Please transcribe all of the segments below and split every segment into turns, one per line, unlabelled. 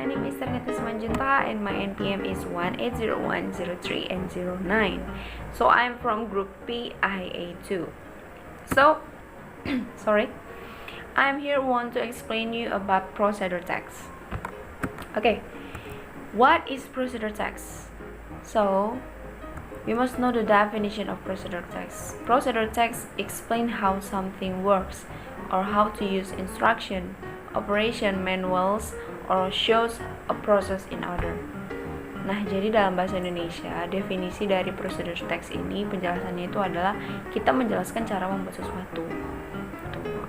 name is Terngati Simanjunta and my NPM is 180103 and 09. So I'm from group PIA2. So, sorry, I'm here want to explain you about procedure text. Okay, what is procedure text? So, we must know the definition of procedure text. Procedure text explain how something works or how to use instruction, operation manuals, or shows a process in order. Nah, jadi dalam bahasa Indonesia, definisi dari procedure text ini, penjelasannya itu adalah kita menjelaskan cara membuat sesuatu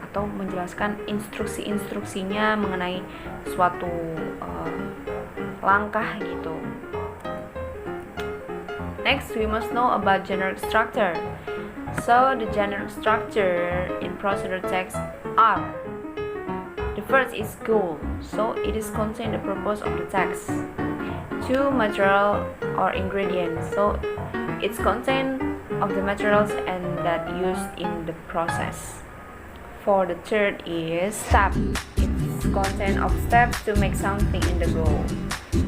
atau menjelaskan instruksi-instruksinya mengenai suatu langkah gitu. Next, we must know about generic structure. So, the generic structure in procedure text are: the first is goal, so it is contain the purpose of the text. Two, material or ingredients, so it's contain of the materials and that used in the process. For the third is step, it's content of steps to make something in the goal.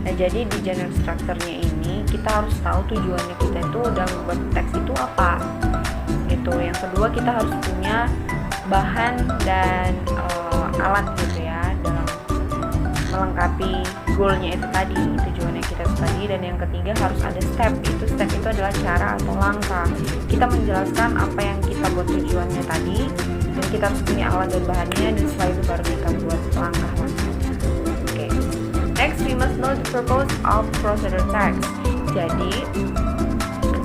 Nah, jadi di generic structure-nya ini kita harus tahu tujuannya kita itu dalam membuat teks itu apa. Gitu. Yang kedua, kita harus punya bahan dan alat gitu ya dalam melengkapi goalnya itu tadi, tujuannya kita itu tadi. Dan yang ketiga harus ada step. Step itu adalah cara atau langkah. Kita menjelaskan apa yang kita buat tujuannya tadi, dan kita harus punya alat dan bahannya, dan setelah itu baru kita buat langkah-langkahnya. Oke. Next, we must know the purpose of procedure text. Jadi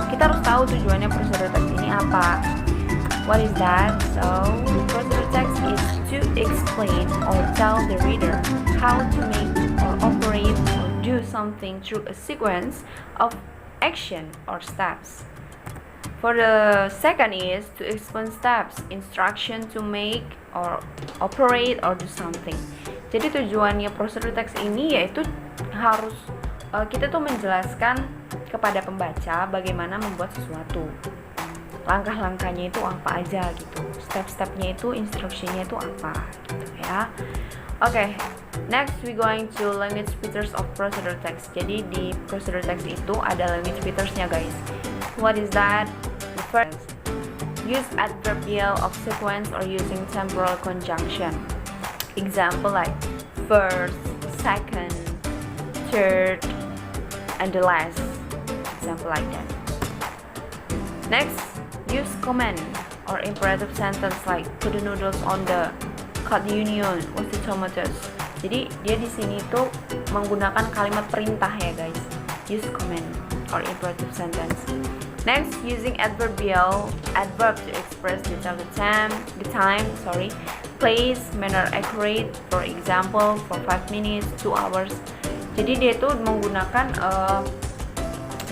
kita harus tahu tujuannya procedure text ini apa. What is that? So, the procedure text is to explain or tell the reader how to make or operate or do something through a sequence of action or steps. For the second is to explain steps, instruction to make or operate or do something. Jadi tujuannya procedure text ini yaitu harus kita tuh menjelaskan kepada pembaca bagaimana membuat sesuatu. Langkah-langkahnya itu apa aja gitu. Step-stepnya itu, instruksinya itu apa gitu ya. Oke, next we going to language features of procedure text. Jadi di procedure text itu ada language features-nya guys. What is that? The first, use adverbial of sequence or using temporal conjunction. Example like first, second, third, and the last. Example like that. Next, use command or imperative sentence like put the noodles on the cut the onion with the tomatoes. Jadi dia di sini tuh menggunakan kalimat perintah ya guys. Use command or imperative sentence. Next, using adverbial adverb to express the time, place, manner, accurate. For example, for 5 minutes, 2 hours. Jadi dia tuh menggunakan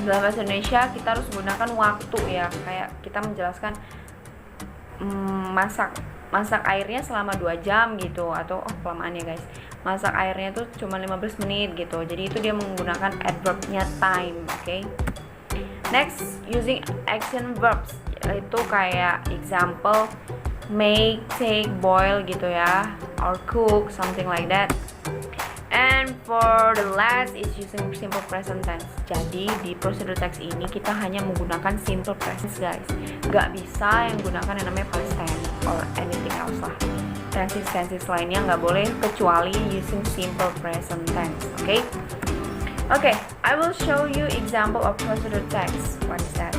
dalam bahasa Indonesia kita harus menggunakan waktu ya, kayak kita menjelaskan masak airnya selama 2 jam gitu, atau kelamaan ya guys, masak airnya tuh cuma 15 menit gitu. Jadi itu dia menggunakan adverbnya time. Okay. Next, using action verbs, itu kayak example make, take, boil gitu ya, or cook, something like that. And for the last is using simple present tense. Jadi di procedure text ini kita hanya menggunakan simple present guys. Gak bisa yang gunakan yang namanya past tense or anything else lah. Tenses lainnya gak boleh kecuali using simple present tense. Okay, I will show you example of procedure text. What is that?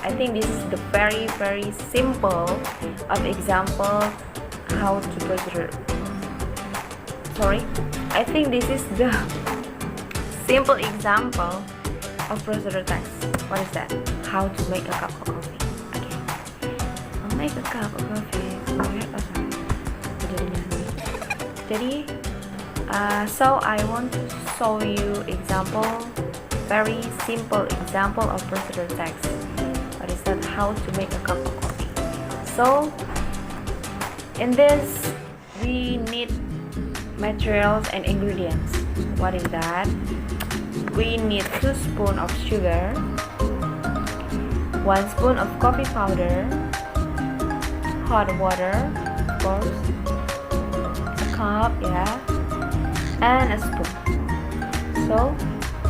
I think this is the very simple of example how to procedure. I think this is the simple example of procedure text. What is that? How to make a cup of coffee. Okay. I'll make a cup of coffee. Jadi, so I want to show you example, very simple example of procedure text. What is that? How to make a cup of coffee. So, in this, we need materials and ingredients. What is that? We need 2 spoons of sugar, 1 spoon of coffee powder, hot water, of course, a cup, yeah, and a spoon. So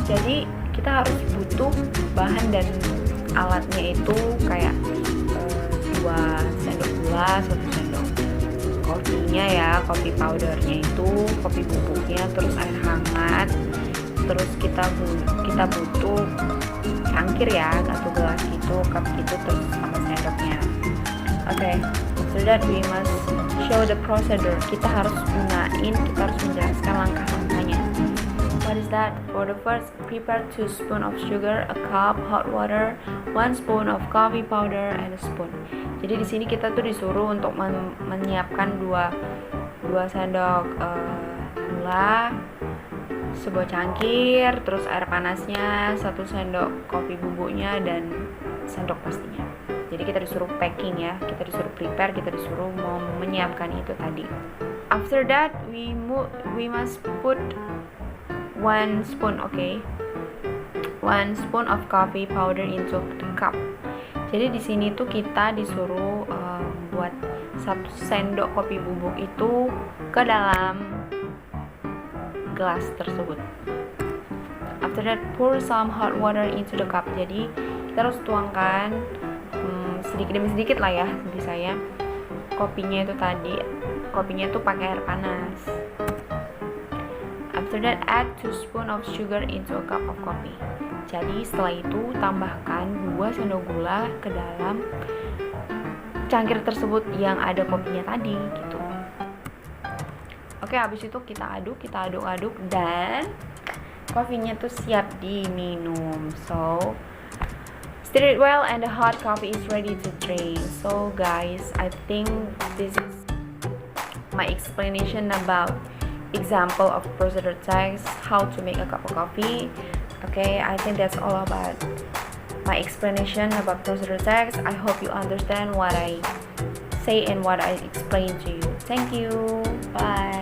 jadi kita harus butuh bahan dan alatnya itu kayak 2 sendok gula, 1 sendok kopinya ya, kopi powdernya itu, kopi bubuknya, terus air hangat, terus kita butuh cangkir ya, atau gelas gitu, cup gitu, terus sama sendoknya. Oke, so that we must show the procedure. Kita harus menjelaskan langkah-langkahnya. What is that? For the first, prepare 2 spoon of sugar, a cup hot water, 1 spoon of coffee powder, and a spoon. Jadi di sini kita tuh disuruh untuk menyiapkan 2 sendok gula, sebuah cangkir, terus air panasnya, 1 sendok kopi bubuknya, dan sendok pastinya. Jadi kita disuruh packing ya, kita disuruh prepare, kita disuruh menyiapkan itu tadi. After that, we must put 1 spoon, okay, 1 spoon of coffee powder into the cup. Jadi di sini tuh kita disuruh buat 1 sendok kopi bubuk itu ke dalam gelas tersebut. After that, pour some hot water into the cup. Jadi kita harus tuangkan sedikit demi sedikit lah ya, bisa ya. Kopinya itu pakai air panas. After that, add 2 spoon of sugar into a cup of coffee. Jadi setelah itu tambahkan 2 sendok gula ke dalam cangkir tersebut yang ada kopinya tadi gitu. Oke, habis itu kita aduk dan kopinya tuh siap diminum. So stir it well and the hot coffee is ready to drink. So guys, I think this is my explanation about example of procedure text, how to make a cup of coffee. Okay, I think that's all about my explanation about procedure text. I hope you understand what I say and what I explain to you. Thank you. Bye.